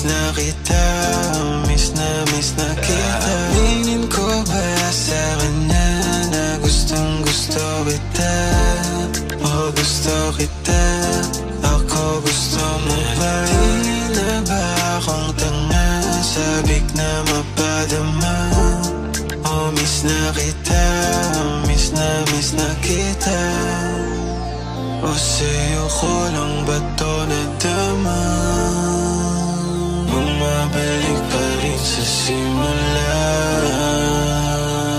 na kita, miss na kita. Aminin ko ba sa kanya na gustong gusto kita? O gusto kita, ako gusto mo ba? Di na ba akong tanga, sabik na mapadama? O miss na kita, miss na kita. O sa'yo ko lang ba to nadama? Bumabalik pa rin sa simula.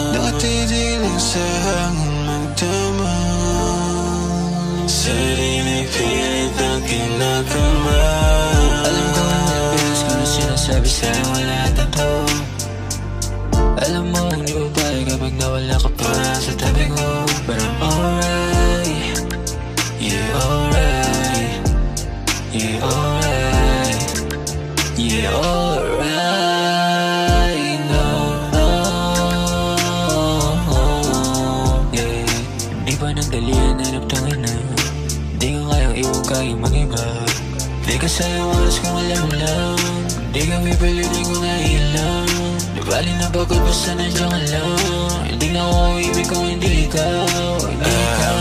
Dati di lang sa hangin magdama, sarili pilit ang kinakama. Alam ko ang beses ko na sinasabi sa'yo wala totoo. Alam mo hindi mo balik kapag nawala ka pa sa tabi ko. But I'm alright, yeah alright, yeah alright, yeah alright. No, no, yeah. Di ba nang dalian hanap tangin na di ko kayang iwan kayong mag-iba. Di ka sa'yo oras kung alam mo lang, di ka pipilitin kung nailang. Di bali na bakit basta nandiyan ka lang. Hindi na ako ibig kung hindi ikaw, hindi ikaw.